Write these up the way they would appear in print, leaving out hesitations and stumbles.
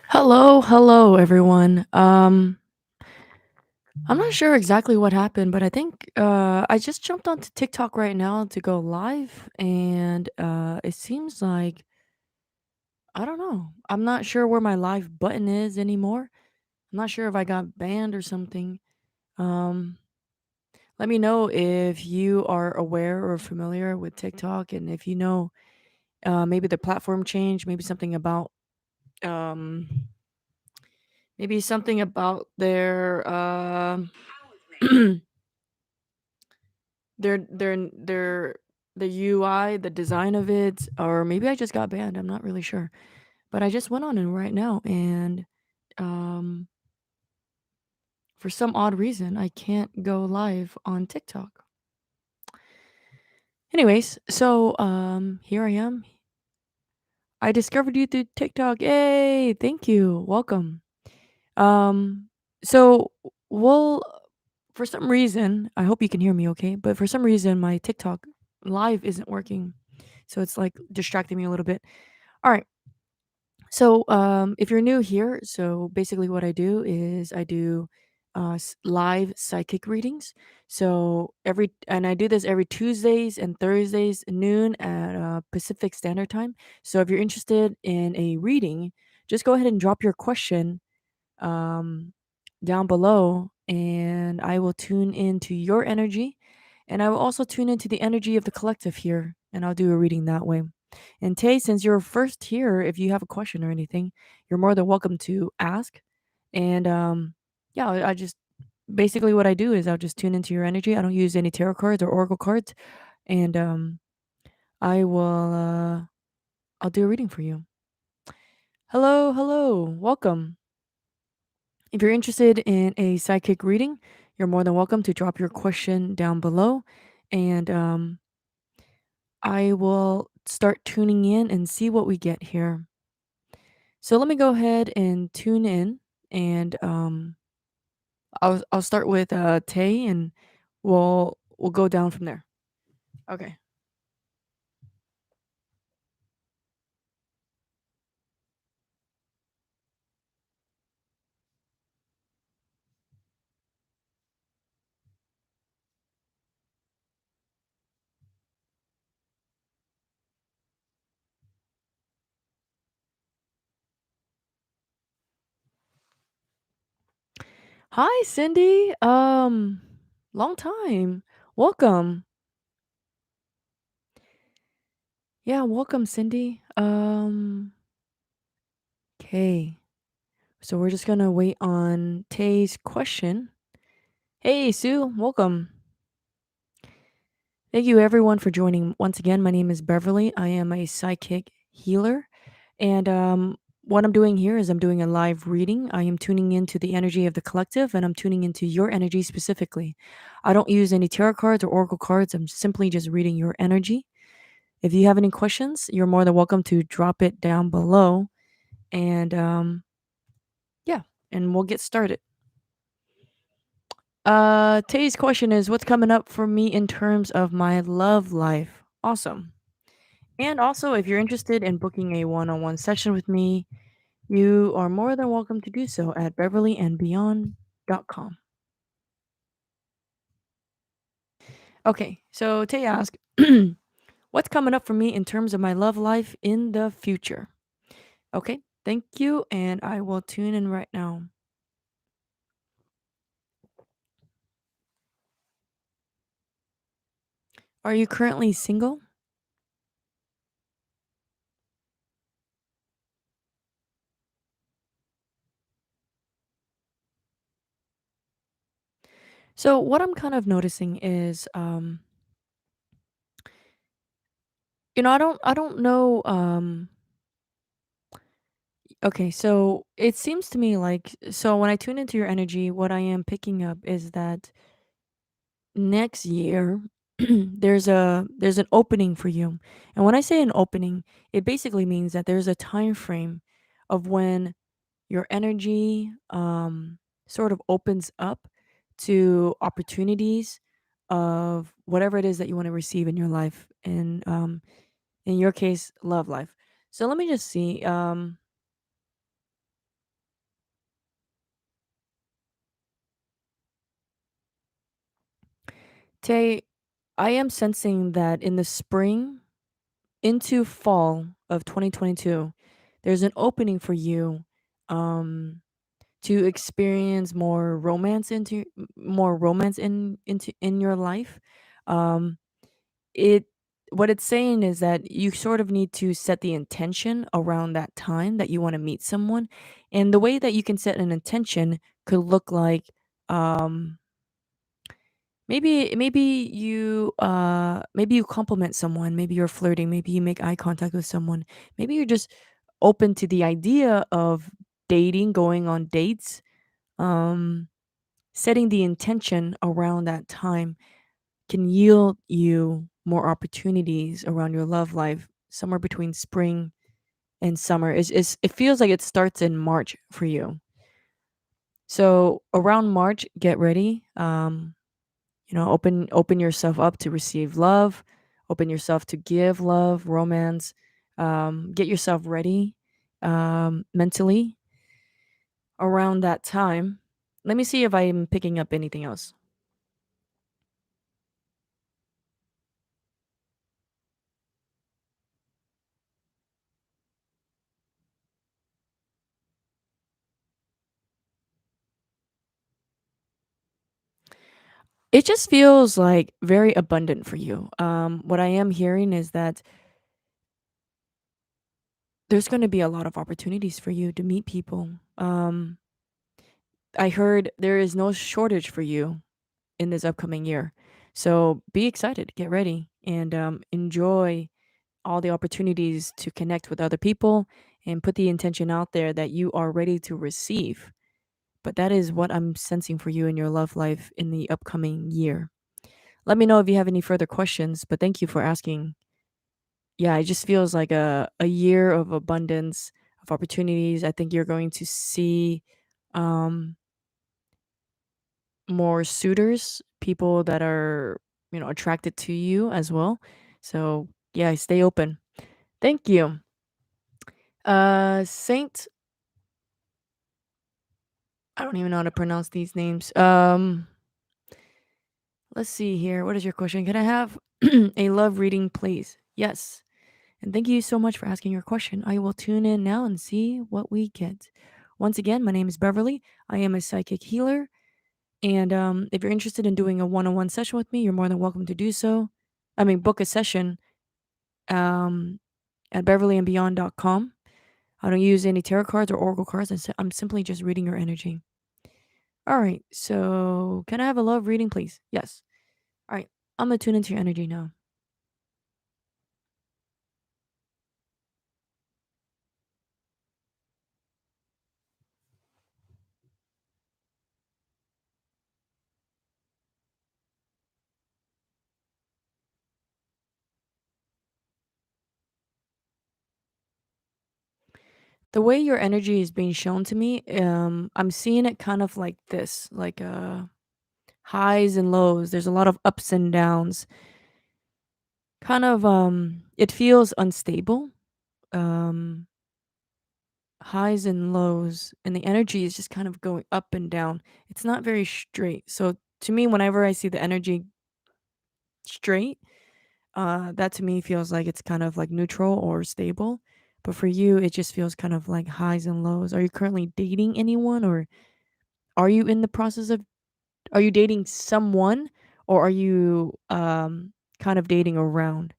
Hello, hello everyone. I'm not sure exactly what happened, but I think I just jumped onto TikTok right now to go live and it seems like I don't know. I'm not sure where my live button is anymore. I'm not sure if I got banned or something. Um Let me know if you are aware or familiar with TikTok and if you know maybe the platform changed, maybe something about their their the UI, the design of it, or maybe I just got banned. I'm not really sure. But I just went on it right now and um for some odd reason I can't go live on TikTok. Anyways, so here I am. I discovered you through TikTok. Yay! Thank you. Welcome. Um so well for some reason, I hope you can hear me okay, but for some reason my TikTok live isn't working. So it's like distracting me a little bit. All right. So, if you're new here, so basically what I do is I do live psychic readings. And I do this every Tuesdays and Thursdays noon at Pacific Standard Time. So if you're interested in a reading, just go ahead and drop your question um, down below, and I will tune into your energy, and I will also tune into the energy of the collective here, and I'll do a reading that way. And Tay, since you're first here, if you have a question or anything, you're more than welcome to ask. And yeah, I just basically what I do is I'll just tune into your energy. I don't use any tarot cards or oracle cards, and I will I'll do a reading for you. Hello, hello, welcome. If you're interested in a psychic reading, you're more than welcome to drop your question down below, and I will start tuning in and see what we get here. So let me go ahead and tune in, and I'll start with Tay, and we'll go down from there. Okay. Hi, Cindy. Long time. Welcome. Yeah, welcome, Cindy. Okay. So we're just gonna wait on Tay's question. Hey, Sue, welcome. Thank you, everyone, for joining. Once again, my name is Beverly. I am a psychic healer. And what I'm doing here is I'm doing a live reading. I am tuning into the energy of the collective and I'm tuning into your energy specifically. I don't use any tarot cards or oracle cards. I'm simply just reading your energy. If you have any questions, you're more than welcome to drop it down below. And yeah, and we'll get started. Today's question is what's coming up for me in terms of my love life? Awesome. And also, if you're interested in booking a one-on-one session with me, you are more than welcome to do so at beverlyandbeyond.com. Okay, so Tay asked, what's coming up for me in terms of my love life in the future? Okay, thank you, and I will tune in right now. Are you currently single? So what I'm kind of noticing is, I don't know. Okay, so it seems to me like so when I tune into your energy, what I am picking up is that next year there's an opening for you. And when I say an opening, it basically means that there's a time frame of when your energy sort of opens up to opportunities of whatever it is that you want to receive in your life, and in your case, love life. So let me just see. Tay, I am sensing that in the spring into fall of 2022, there's an opening for you um to experience more romance in your life. Um it what it's saying is that you sort of need to set the intention around that time that you want to meet someone. And the way that you can set an intention could look like um maybe you compliment someone, maybe you're flirting, maybe you make eye contact with someone, maybe you're just open to the idea of dating, going on dates. Um Setting the intention around that time can yield you more opportunities around your love life somewhere between spring and summer. Is it feels like it starts in March for you. So around March, get ready. Open yourself up to receive love, open yourself to give love, romance. Get yourself ready mentally around that time. Let me see if I'm picking up anything else. It just feels like very abundant for you. What I am hearing is that there's going to be a lot of opportunities for you to meet people. I heard there is no shortage for you in this upcoming year. So be excited, get ready, and enjoy all the opportunities to connect with other people and put the intention out there that you are ready to receive. But that is what I'm sensing for you in your love life in the upcoming year. Let me know if you have any further questions, but thank you for asking. Yeah, it just feels like a year of abundance of opportunities. I think you're going to see um more suitors, people that are, attracted to you as well. So, yeah, stay open. Thank you. Saint, I don't even know how to pronounce these names. Let's see here. What is your question? Can I have a love reading, please? Yes. And thank you so much for asking your question. I will tune in now and see what we get. Once again, my name is Beverly. I am a psychic healer. And if you're interested in doing a one-on-one session with me, you're more than welcome to do so. I mean, book a session um, at beverlyandbeyond.com. I don't use any tarot cards or oracle cards. I'm simply just reading your energy. All right. So, can I have a love reading, please? Yes. All right. I'm going to tune into your energy now. The way your energy is being shown to me, I'm seeing it kind of like this, like highs and lows. There's a lot of ups and downs. Kind of it feels unstable. Um Highs and lows, and the energy is just kind of going up and down. It's not very straight. So to me, whenever I see the energy straight, that to me feels like it's kind of like neutral or stable. But for you, it just feels kind of like highs and lows. Are you currently dating anyone, or are you in the process of are you dating someone, or are you kind of dating around?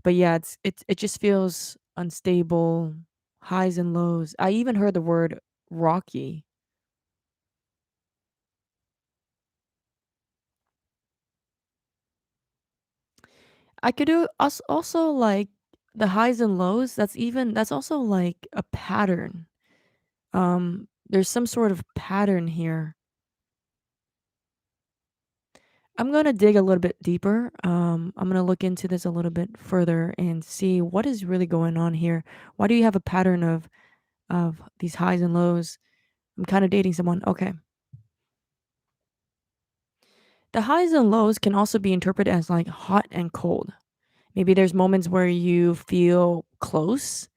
But yeah, it just feels unstable, highs and lows. I even heard the word rocky. I could do also like the highs and lows. That's also like a pattern. There's some sort of pattern here. I'm gonna dig a little bit deeper. I'm gonna look into this a little bit further and see what is really going on here. Why do you have a pattern of these highs and lows? I'm kind of dating someone. Okay. The highs and lows can also be interpreted as like hot and cold. Maybe there's moments where you feel close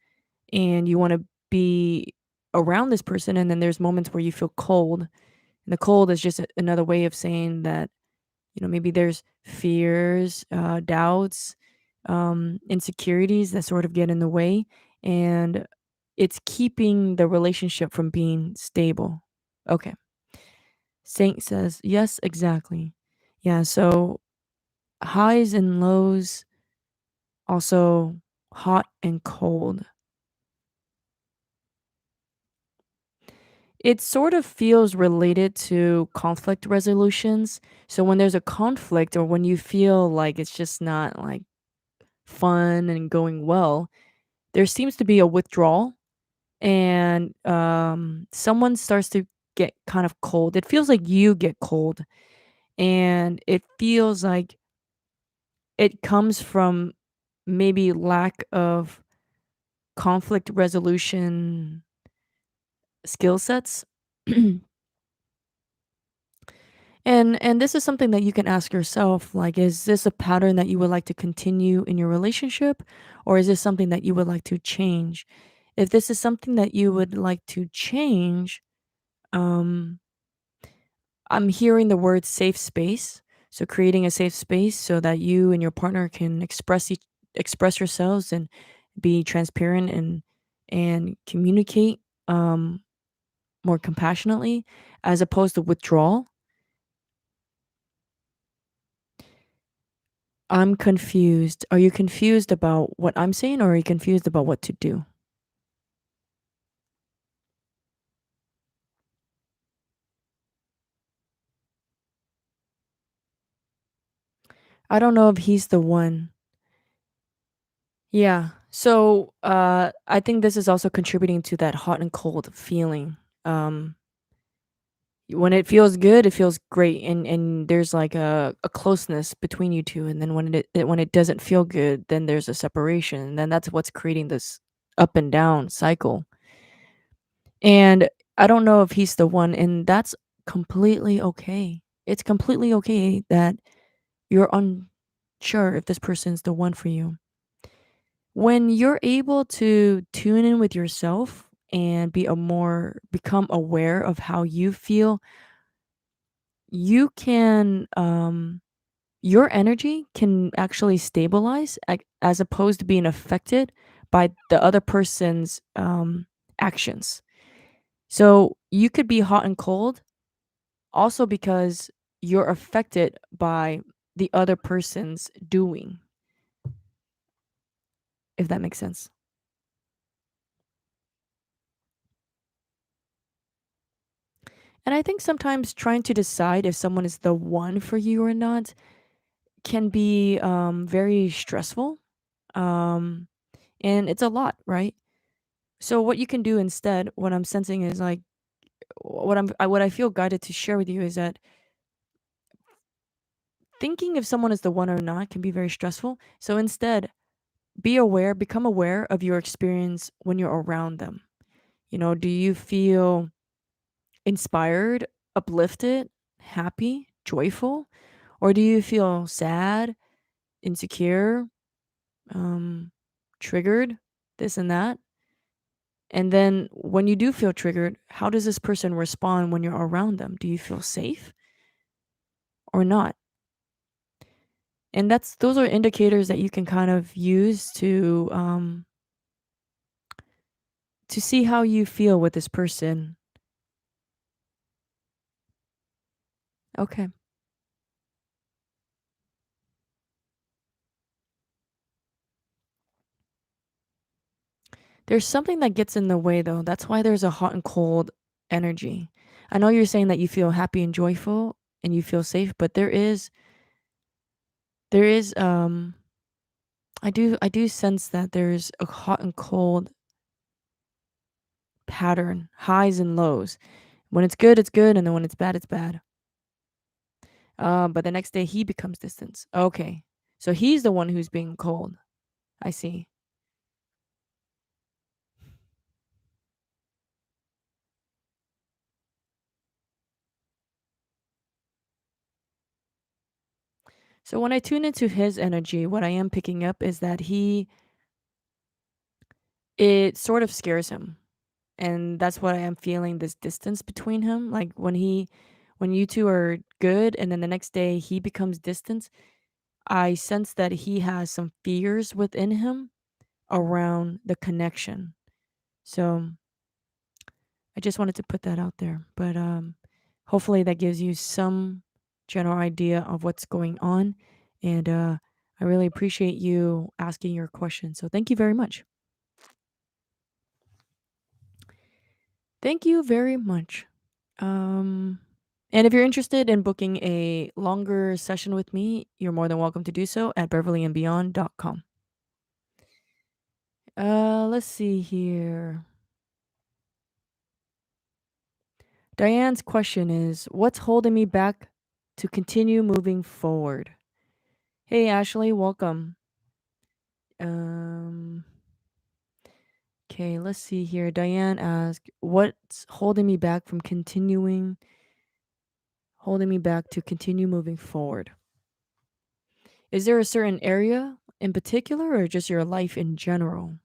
and you want to be around this person, and then there's moments where you feel cold. And the cold is just another way of saying that Maybe there's fears, doubts, insecurities that sort of get in the way, and it's keeping the relationship from being stable. Okay. Saint says, yes, exactly. Yeah, so highs and lows, also hot and cold. It sort of feels related to conflict resolutions. So when there's a conflict or when you feel like it's just not like fun and going well, there seems to be a withdrawal and someone starts to get kind of cold. It feels like you get cold and it feels like it comes from maybe lack of conflict resolution skill sets. And this is something that you can ask yourself, like, is this a pattern that you would like to continue in your relationship, or is this something that you would like to change? If this is something that you would like to change, um, I'm hearing the word safe space. So creating a safe space so that you and your partner can express yourselves and be transparent and communicate um, more compassionately, as opposed to withdrawal. I'm confused. Are you confused about what I'm saying, or are you confused about what to do? I don't know if he's the one. Yeah. So, I think this is also contributing to that hot and cold feeling. Um, when it feels good, it feels great, and there's like a closeness between you two, and then when it doesn't feel good, then there's a separation, and then that's what's creating this up and down cycle. And I don't know if he's the one, and that's completely okay. It's completely okay that you're unsure if this person's the one for you. When you're able to tune in with yourself and become aware of how you feel, you can your energy can actually stabilize as opposed to being affected by the other person's actions. So you could be hot and cold also because you're affected by the other person's doing, if that makes sense. And I think sometimes trying to decide if someone is the one for you or not can be very stressful. Um, and it's a lot, right? So what you can do instead, what I'm sensing is like what I feel guided to share with you is that thinking if someone is the one or not can be very stressful. So instead, become aware of your experience when you're around them. Do you feel inspired, uplifted, happy, joyful? Or do you feel sad, insecure, um, triggered, this and that? And then when you do feel triggered, how does this person respond when you're around them? Do you feel safe or not? And those are indicators that you can kind of use to see how you feel with this person. Okay. There's something that gets in the way though. That's why there's a hot and cold energy. I know you're saying that you feel happy and joyful and you feel safe, but there is I do sense that there's a hot and cold pattern, highs and lows. When it's good, and then when it's bad, it's bad. But the next day he becomes distant. Okay. So he's the one who's being cold. I see. So when I tune into his energy, what I am picking up is that it sort of scares him. And that's what I am feeling, this distance between him. Like when you two are good and then the next day he becomes distant, I sense that he has some fears within him around the connection. So I just wanted to put that out there. But hopefully that gives you some general idea of what's going on. And I really appreciate you asking your question. So thank you very much. Thank you very much. Um, and if you're interested in booking a longer session with me, you're more than welcome to do so at beverlyandbeyond.com. Let's see here. Diane's question is, what's holding me back to continue moving forward? Hey Ashley, welcome. Um okay, let's see here. Diane asked, what's holding me back to continue moving forward? Is there a certain area in particular or just your life in general?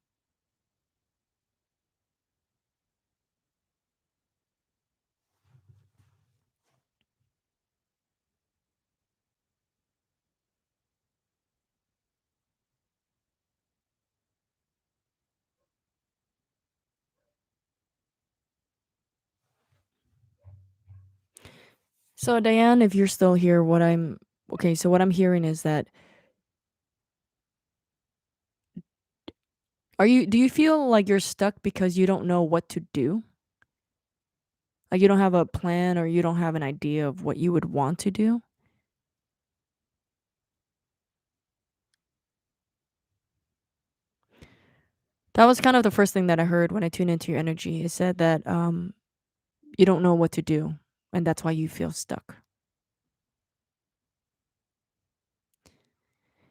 So Diane, if you're still here, what I'm hearing is that do you feel like you're stuck because you don't know what to do? Like you don't have a plan or you don't have an idea of what you would want to do? That was kind of the first thing that I heard when I tuned into your energy. It said that you don't know what to do, and that's why you feel stuck.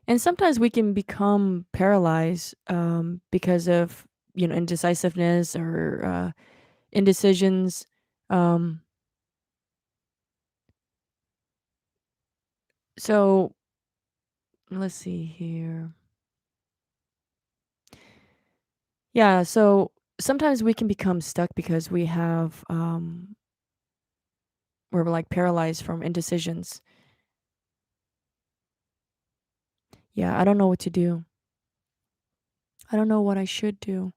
And sometimes we can become paralyzed because of indecisiveness or indecisions. Um, so let's see here. Yeah, so sometimes we can become stuck because we're like paralyzed from indecisions. Yeah, I don't know what to do. I don't know what I should do.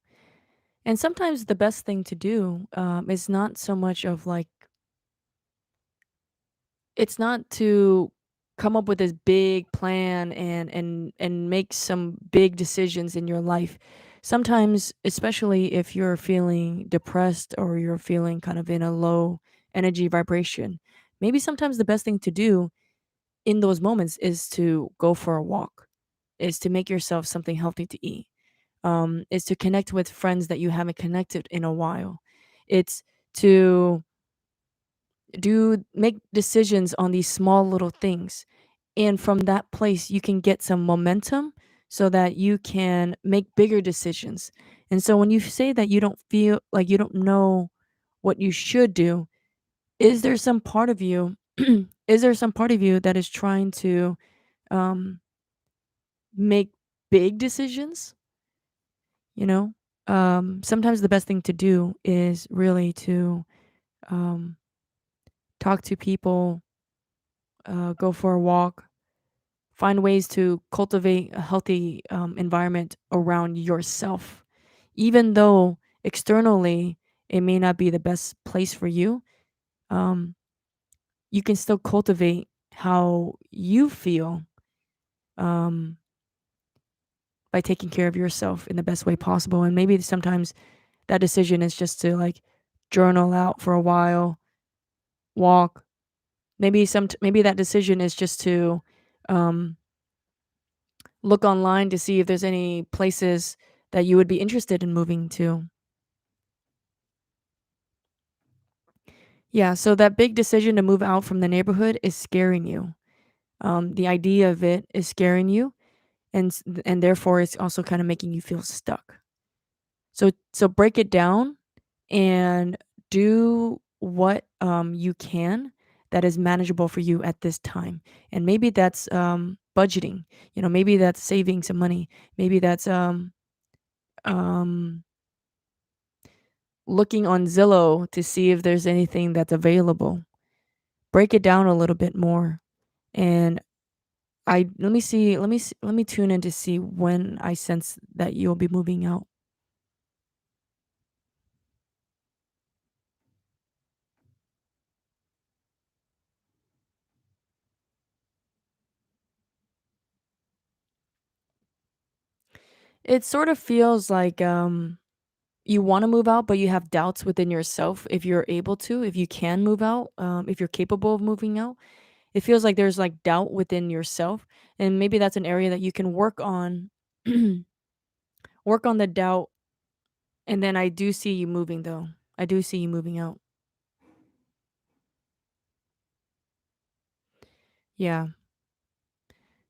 And sometimes the best thing to do is not so much of like, it's not to come up with this big plan and make some big decisions in your life. Sometimes, especially if you're feeling depressed or you're feeling kind of in a low energy vibration, maybe sometimes the best thing to do in those moments is to go for a walk, is to make yourself something healthy to eat, is to connect with friends that you haven't connected in a while. It's to make decisions on these small little things. And from that place, you can get some momentum so that you can make bigger decisions. And so when you say that you don't feel like you don't know what you should do, is there some part of you is there some part of you that is trying to um make big decisions, you know? Sometimes the best thing to do is really to um talk to people, go for a walk, find ways to cultivate a healthy environment around yourself. Even though externally it may not be the best place for you, um, you can still cultivate how you feel um, by taking care of yourself in the best way possible. And maybe sometimes that decision is just to like journal out for a while, walk. Maybe that decision is just to um, look online to see if there's any places that you would be interested in moving to. Yeah, so that big decision to move out from the neighborhood is scaring you. The idea of it is scaring you, and therefore it's also kind of making you feel stuck. So break it down and do what you can that is manageable for you at this time. And maybe that's budgeting. Maybe that's saving some money. Maybe that's um, looking on Zillow to see if there's anything that's available. break it down a little bit more. And I let me see, let me tune in to see when I sense that you'll be moving out. It sort of feels like you want to move out, but you have doubts within yourself if you're able to, if you can move out, if you're capable of moving out. It feels like there's like doubt within yourself, and maybe that's an area that you can work on. Work on the doubt, and then I do see you moving though. I do see you moving out. Yeah.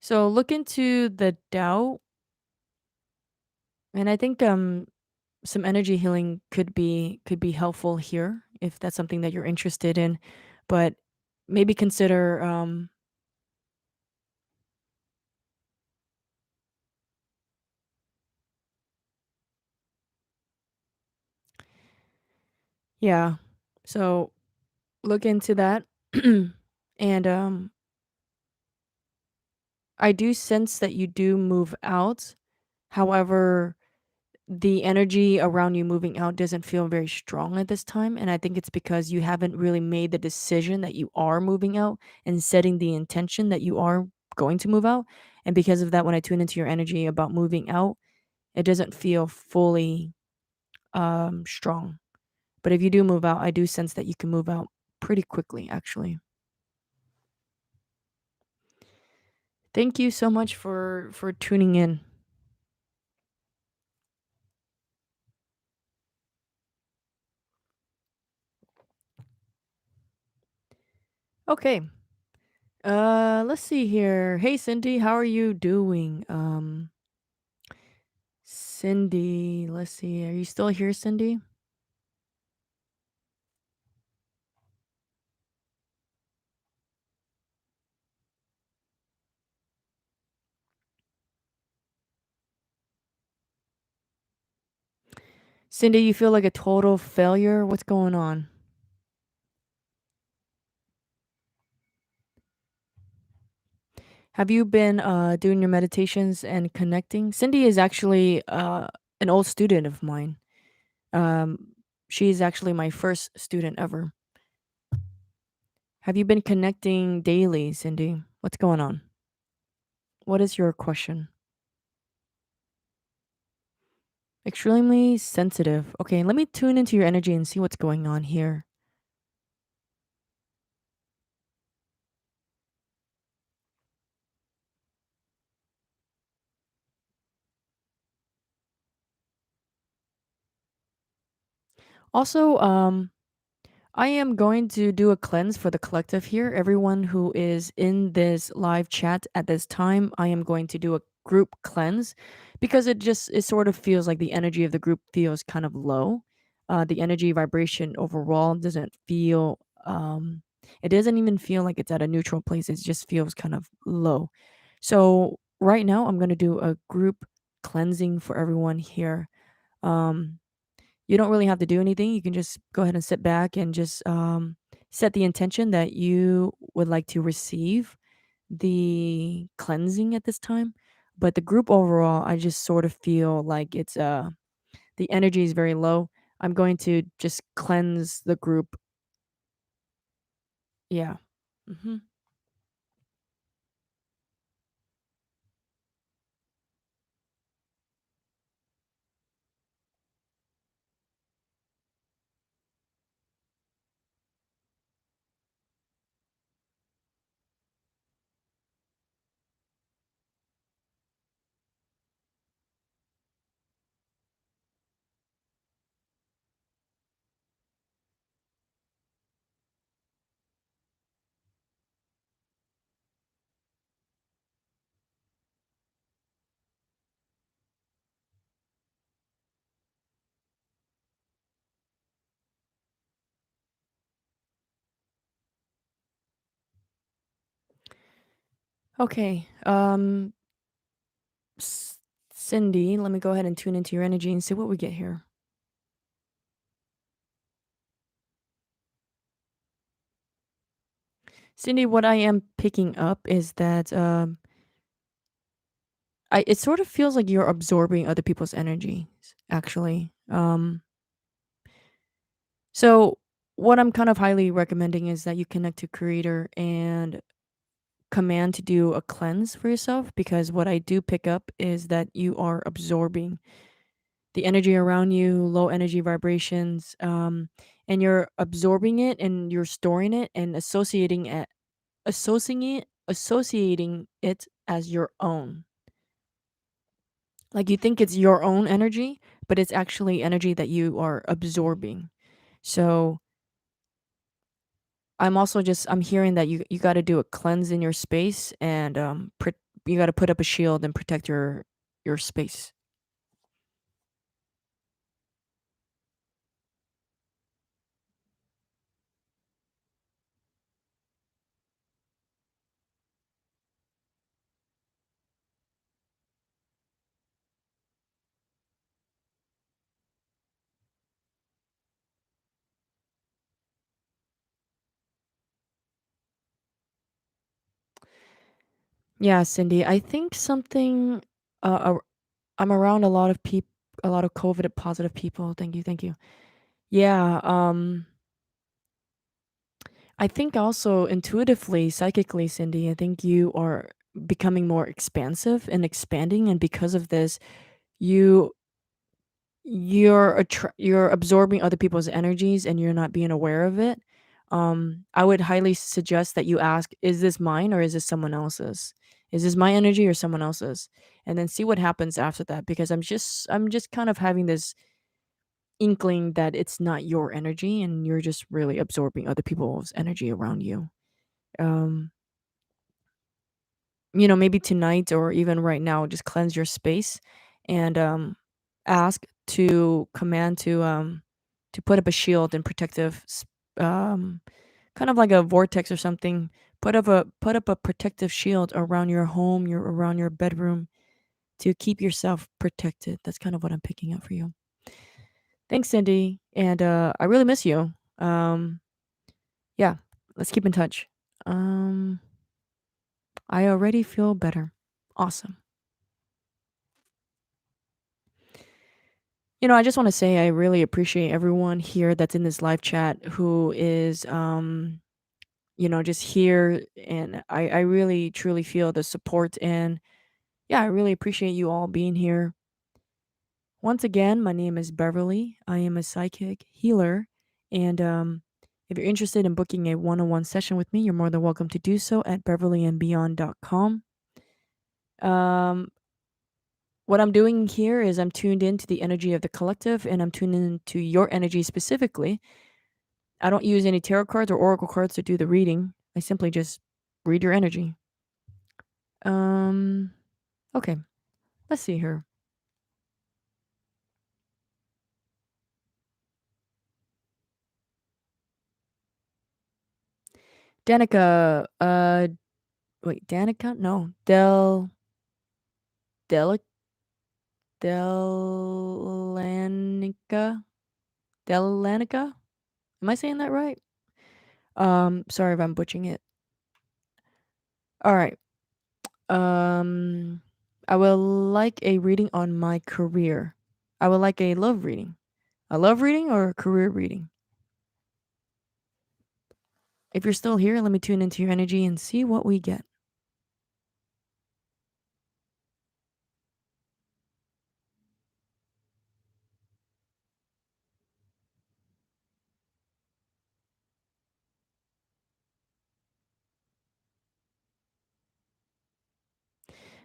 So look into the doubt, and I think some energy healing could be helpful here if that's something that you're interested in. But maybe consider yeah. So look into that. And I do sense that you do move out. However, the energy around you moving out doesn't feel very strong at this time, and I think it's because you haven't really made the decision that you are moving out and setting the intention that you are going to move out. And because of that, when I tune into your energy about moving out, it doesn't feel fully strong. But if you do move out, I do sense that you can move out pretty quickly, actually. Thank you so much for tuning in. Okay. Let's see here. Hey Cindy, how are you doing? Cindy, let's see. Are you still here, Cindy? Cindy, you feel like a total failure? What's going on? Have you been doing your meditations and connecting? Cindy is actually an old student of mine. Um she's actually my first student ever. Have you been connecting daily, Cindy? What's going on? What is your question? Extremely sensitive. Okay, let me tune into your energy and see what's going on here. Also, I am going to do a cleanse for the collective here. Everyone who is in this live chat at this time, I am going to do a group cleanse because it sort of feels like the energy of the group feels kind of low. The energy vibration overall doesn't feel it doesn't even feel like it's at a neutral place. It just feels kind of low. So right now I'm going to do a group cleansing for everyone here. Um you don't really have to do anything. You can just go ahead and sit back and just set the intention that you would like to receive the cleansing at this time. But the group overall, I just sort of feel like it's the energy is very low. I'm going to just cleanse the group. Yeah. hmm Okay. S- Cindy, let me go ahead and tune into your energy and see what we get here. Cindy, what I am picking up is that it sort of feels like you're absorbing other people's energy, actually. So what I'm kind of highly recommending is that you connect to creator and command to do a cleanse for yourself, because what I do pick up is that you are absorbing the energy around you, low energy vibrations, and you're absorbing it and you're storing it and associating it as your own. Like you think it's your own energy, but it's actually energy that you are absorbing. So I'm hearing that you got to do a cleanse in your space, and you got to put up a shield and protect your space. Yeah, Cindy, I think something I'm around a lot of people, a lot of COVID positive people. Thank you, thank you. Yeah, I think also intuitively, psychically, Cindy, I think you are becoming more expansive and expanding, and because of this, you you're absorbing other people's energies and you're not being aware of it. I would highly suggest that you ask, is this mine or is this someone else's? Is this my energy or someone else's? And then see what happens after that, because I'm just kind of having this inkling that it's not your energy and you're just really absorbing other people's energy around you. Um maybe tonight or even right now, just cleanse your space and ask to command to put up a shield and um, kind of like a vortex or something. Put up a protective shield around your home, around your bedroom to keep yourself protected. That's kind of what I'm picking up for you. Thanks, Cindy, and I really miss you. Um, yeah, let's keep in touch. Um, I already feel better. Awesome. I just want to say I really appreciate everyone here that's in this live chat who is, just here. And I really, truly feel the support. And yeah, I really appreciate you all being here. Once again, my name is Beverly. I am a psychic healer. And if you're interested in booking a one on one session with me, you're more than welcome to do so at beverlyandbeyond.com. Um, what I'm doing here is I'm tuned into the energy of the collective and I'm tuned into your energy specifically. I don't use any tarot cards or oracle cards to do the reading. I simply just read your energy. Um, okay, let's see here. Danica, wait, Danica? No, Del, Delanica, Delanica. Am I saying that right? Sorry if I'm butchering it. All right. Um, I would like a reading on my career. I would like a love reading. A love reading or a career reading? If you're still here, let me tune into your energy and see what we get.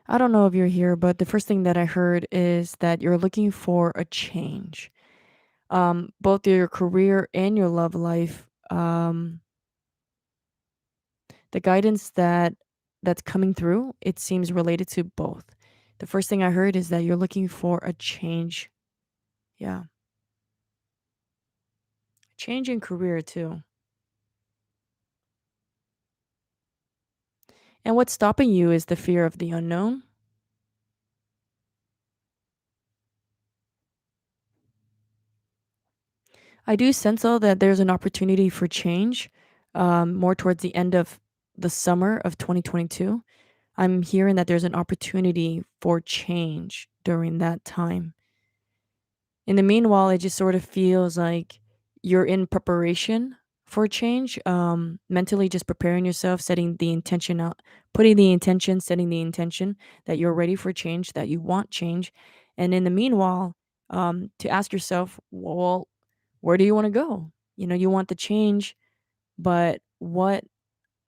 I don't know if you're here, but the first thing that I heard is that you're looking for a change. Both your career and your love life. The guidance that's coming through, it seems related to both. The first thing I heard is that you're looking for a change. Yeah. Change in career too. And what's stopping you is the fear of the unknown. I do sense though that there's an opportunity for change more towards the end of the summer of 2022, I'm hearing that there's an opportunity for change during that time. In the meanwhile, it just sort of feels like you're in preparation for change, mentally just preparing yourself, setting the intention out, putting the intention, setting the intention that you're ready for change, that you want change. And in the meanwhile, to ask yourself, well, where do you want to go? You want the change, but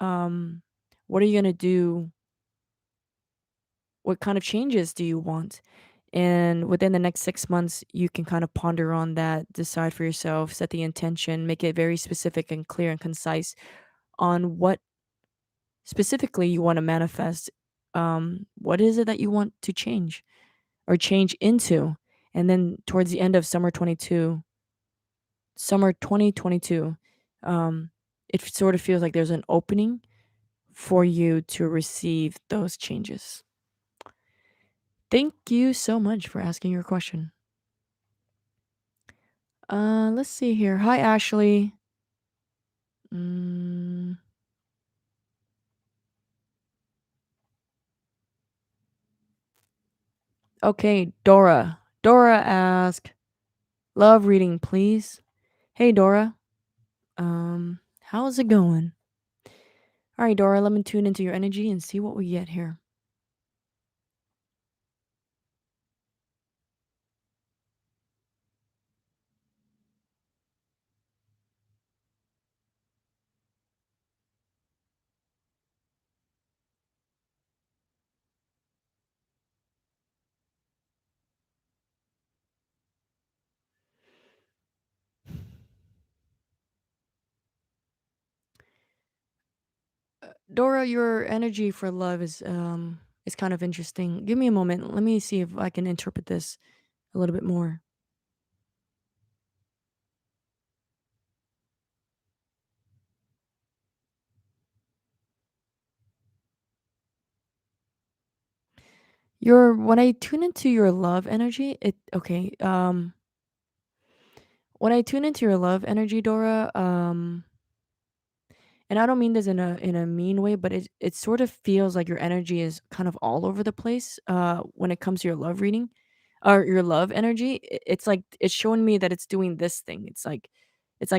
um, what are you going to do? What kind of changes do you want? And within the next 6 months, you can kind of ponder on that, decide for yourself, set the intention, make it very specific and clear and concise on what specifically you want to manifest. What is it that you want to change or change into? And then towards the end of summer 2022, it sort of feels like there's an opening for you to receive those changes. Thank you so much for asking your question. Let's see here. Hi, Ashley. Mm, okay, Dora. Dora asked, "Love reading, please." Hey, Dora. How's it going? All right, Dora. Let me tune into your energy and see what we get here. Dora, your energy for love is kind of interesting. Give me a moment. Let me see if I can interpret this a little bit more. Your When I tune into your love energy, it okay. When I tune into your love energy, Dora, and I don't mean this in a mean way, but it sort of feels like your energy is kind of all over the place when it comes to your love reading or your love energy. It's like it's showing me that it's doing this thing. It's like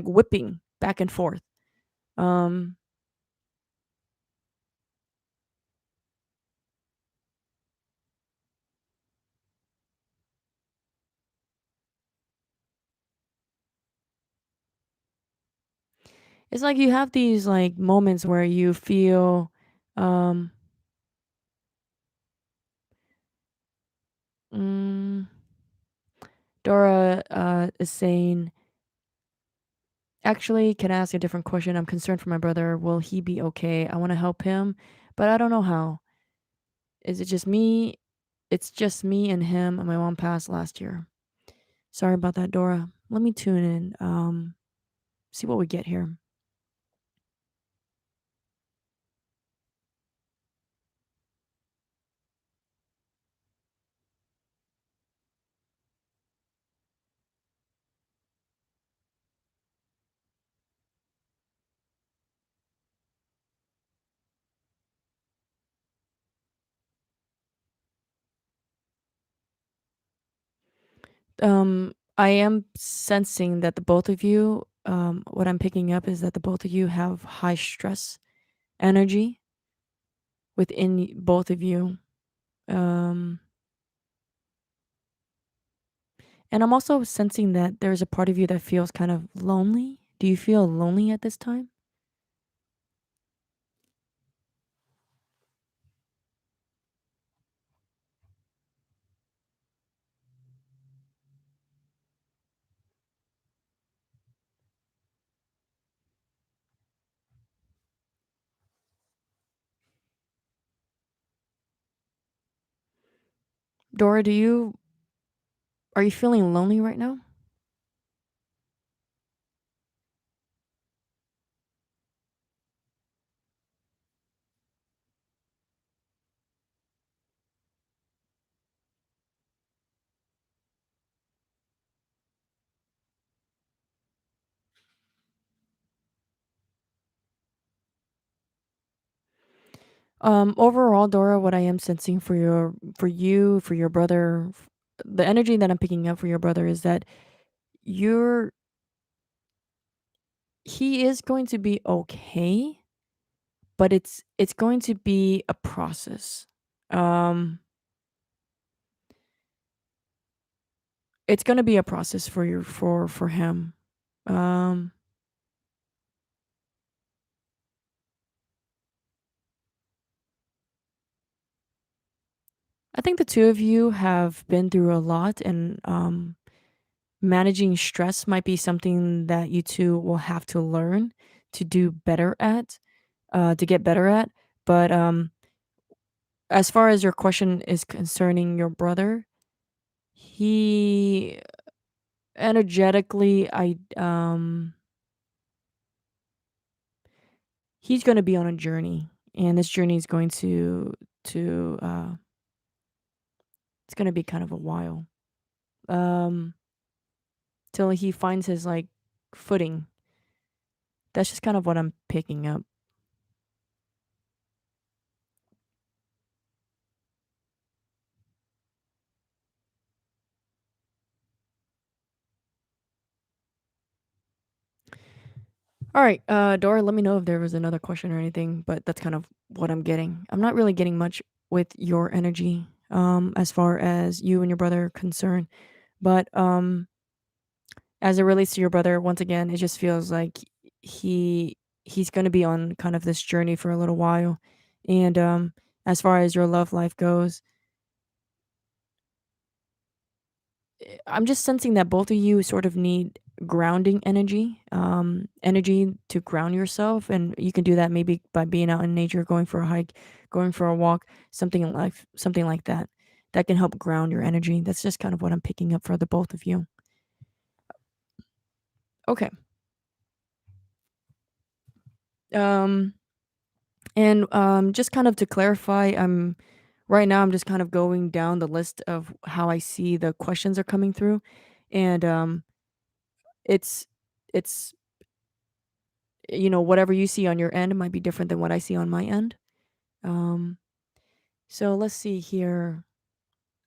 whipping back and forth. Um it's like you have these like moments where you feel um mm, Dora is saying, actually, can I ask a different question? I'm concerned for my brother. Will he be okay? I want to help him, but I don't know how. Is it just me? It's just me and him, and my mom passed last year. Sorry about that, Dora. Let me tune in. See what we get here. I am sensing that the both of you, what I'm picking up is that the both of you have high stress energy within both of you. Um, and I'm also sensing that there's a part of you that feels kind of lonely. Do you feel lonely at this time? Dora, are you feeling lonely right now? Overall, Dora, what I am sensing for your brother, the energy that I'm picking up for your brother is that you're he is going to be okay, but it's going to be a process. Um, it's going to be a process for for him. Um, I think the two of you have been through a lot, and managing stress might be something that you two will have to learn to do better at, to get better at. But as far as your question is concerning your brother, he energetically, he's going to be on a journey, and this journey is going to it's going to be kind of a while. Um, till he finds his like footing. That's just kind of what I'm picking up. All right, Dora, let me know if there was another question or anything, but that's kind of what I'm getting. I'm not really getting much with your energy, as far as you and your brother are concerned. But as it relates to your brother, once again, it just feels like he's gonna be on kind of this journey for a little while. And as far as your love life goes, I'm just sensing that both of you sort of need grounding energy, energy to ground yourself, and you can do that maybe by being out in nature, going for a hike, going for a walk, something like that. That can help ground your energy. That's just kind of what I'm picking up for the both of you. Okay. Um, and just kind of to clarify, right now I'm just kind of going down the list of how I see the questions are coming through, and it's it's whatever you see on your end might be different than what I see on my end. Um, so let's see here.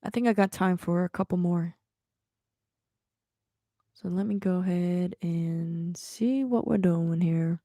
I think I got time for a couple more. So let me go ahead and see what we're doing here.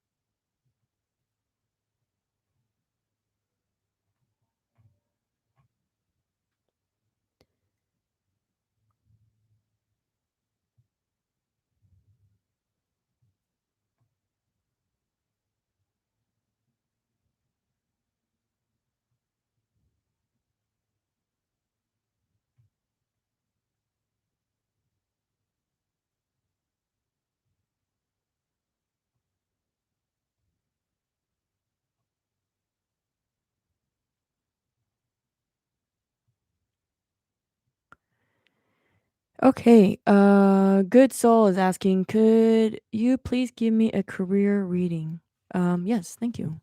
Okay, Good Soul is asking, could you please give me a career reading? Yes, thank you.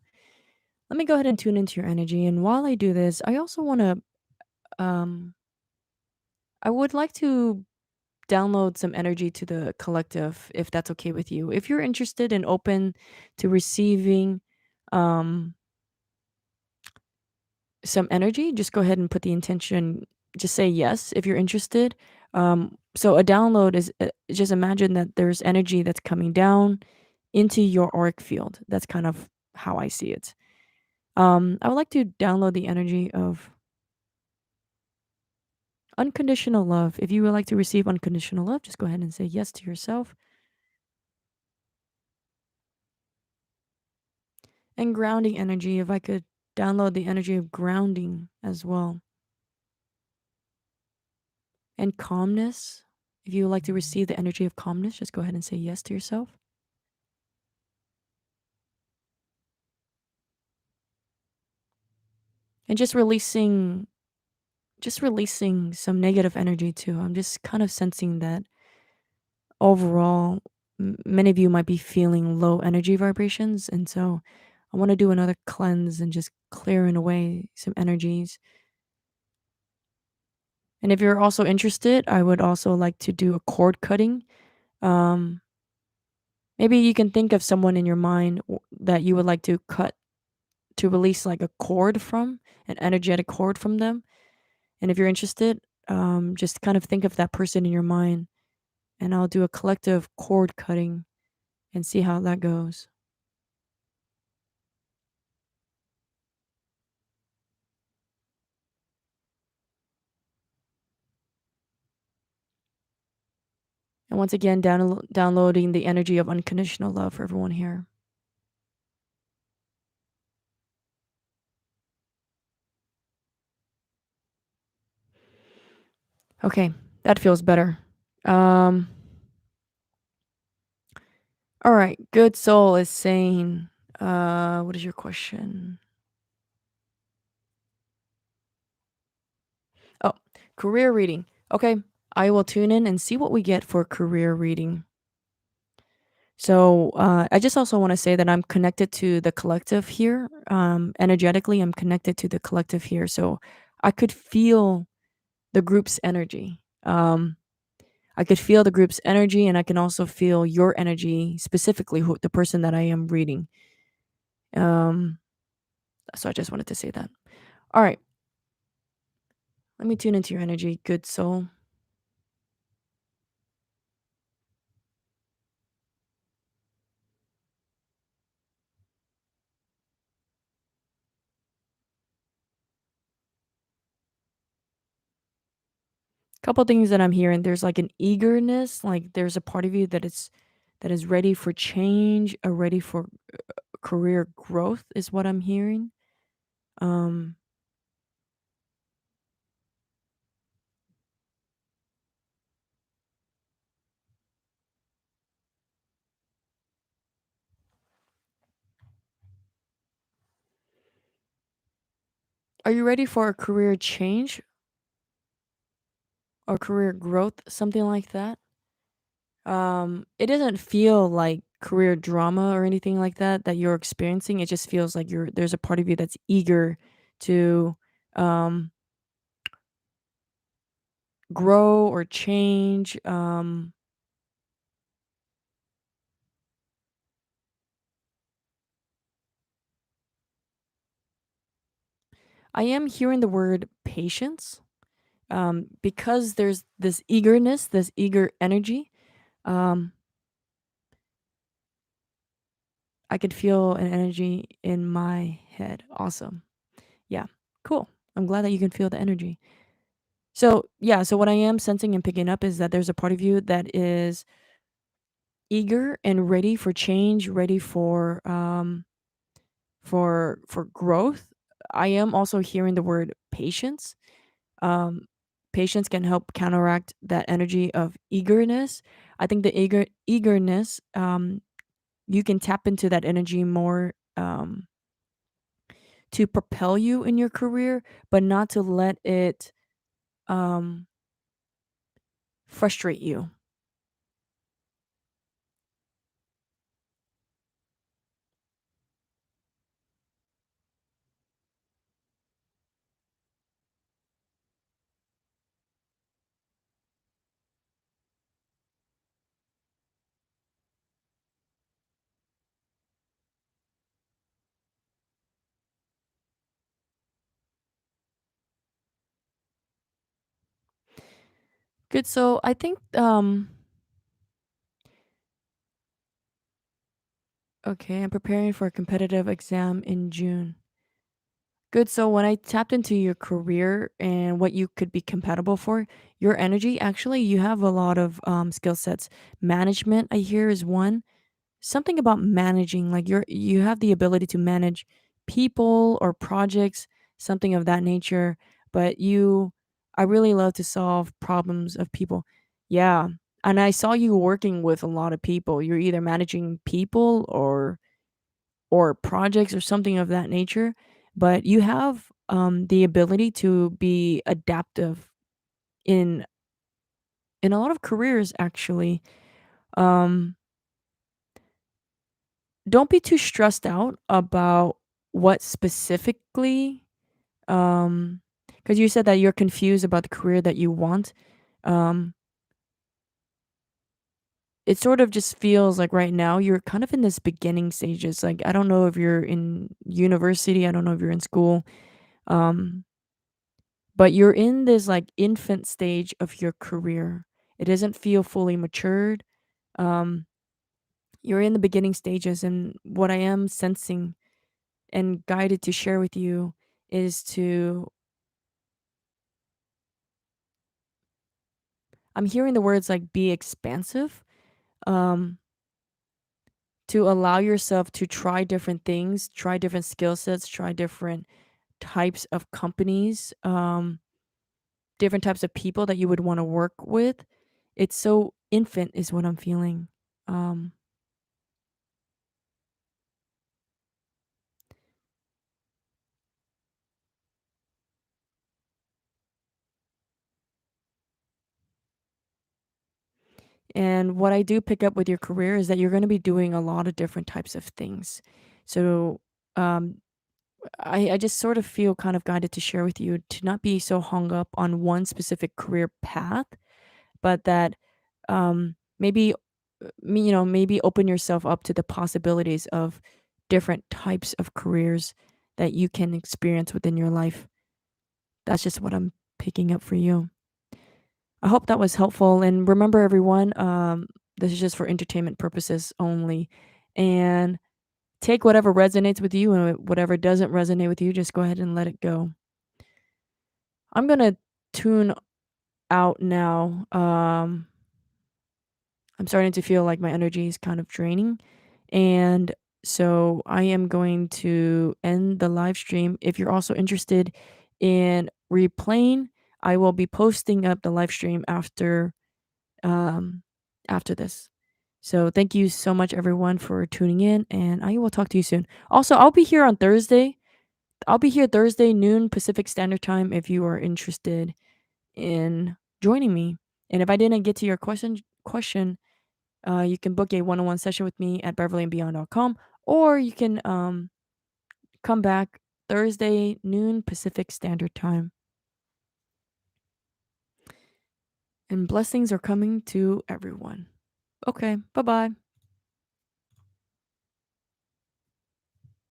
Let me go ahead and tune into your energy. And while I do this, I also want to, um, I would like to download some energy to the collective, if that's okay with you. If you're interested and open to receiving um, some energy, just go ahead and put the intention, just say yes if you're interested. So a download is just imagine that there's energy that's coming down into your auric field. That's kind of how I see it. I would like to download the energy of unconditional love. If you would like to receive unconditional love, just go ahead and say yes to yourself. And grounding energy, if I could download the energy of grounding as well. And calmness, if you would like to receive the energy of calmness, just go ahead and say yes to yourself. And just releasing some negative energy too. I'm just kind of sensing that overall many of you might be feeling low energy vibrations, and so I want to do another cleanse and just clearing away some energies. And if you're also interested, I would also like to do a cord cutting. Um, Maybe you can think of someone in your mind that you would like to cut to release like a chord from an energetic chord from them. And if you're interested, just kind of think of that person in your mind, and I'll do a collective chord cutting and see how that goes. And once again, downloading the energy of unconditional love for everyone here. Okay, that feels better. Um, all right, good soul is saying, what is your question? Oh, career reading. Okay, I will tune in and see what we get for career reading. So I just also want to say that I'm connected to the collective here. Energetically, I'm connected to the collective here. So I could feel the group's energy. I could feel the group's energy, and I can also feel your energy, specifically the person that I am reading. Um, so I just wanted to say that. All right, let me tune into your energy, good soul. Couple things that I'm hearing. There's like an eagerness, like there's a part of you that is ready for change, or ready for career growth, is what I'm hearing. Um, are you ready for a career change or career growth, something like that? It doesn't feel like career drama or anything like that you're experiencing. It just feels like there's a part of you that's eager to um grow or change. I am hearing the word patience, because there's this eagerness, this eager energy. Um, I could feel an energy in my head. Awesome. Yeah, cool. I'm glad that you can feel the energy. So, yeah, so what I am sensing and picking up is that there's a part of you that is eager and ready for change, ready for growth. I am also hearing the word patience. Um, Patience can help counteract that energy of eagerness. I think the eagerness, you can tap into that energy more, to propel you in your career, but not to let it um, frustrate you. Good. So I think, okay, I'm preparing for a competitive exam in June. Good. So when I tapped into your career and what you could be compatible for, your energy, actually, you have a lot of skill sets. Management, I hear, is one. Something about managing, like you have the ability to manage people or projects, something of that nature. But I really love to solve problems of people. Yeah. And I saw you working with a lot of people. You're either managing people or projects or something of that nature, but you have the ability to be adaptive in a lot of careers, actually. um don't be too stressed out about what specifically, because you said that you're confused about the career that you want. um it sort of just feels like right now you're kind of in this beginning stages. Like, I don't know if you're in university, I don't know if you're in school, um, but you're in this like infant stage of your career. It doesn't feel fully matured. Um, you're in the beginning stages, and what I am sensing and guided to share with you is to I'm hearing the words like be expansive. Um, to allow yourself to try different things, try different skill sets, try different types of companies, different types of people that you would want to work with. It's so infant, is what I'm feeling. Um, and what I do pick up with your career is that you're going to be doing a lot of different types of things. So, um, I just sort of feel kind of guided to share with you to not be so hung up on one specific career path, but that maybe maybe open yourself up to the possibilities of different types of careers that you can experience within your life. That's just what I'm picking up for you. I hope that was helpful, and remember everyone, this is just for entertainment purposes only, and take whatever resonates with you, and whatever doesn't resonate with you, just go ahead and let it go. I'm going to tune out now. I'm starting to feel like my energy is kind of draining. And so I am going to end the live stream. If you're also interested in replaying, I will be posting up the live stream um after this. So thank you so much everyone for tuning in, and I will talk to you soon. Also, I'll be here on Thursday. I'll be here Thursday noon Pacific Standard Time if you are interested in joining me. And if I didn't get to your question, you can book a one-on-one session with me at beverlyandbeyond.com, or you can come back Thursday noon Pacific Standard Time. And blessings are coming to everyone. Okay, bye bye.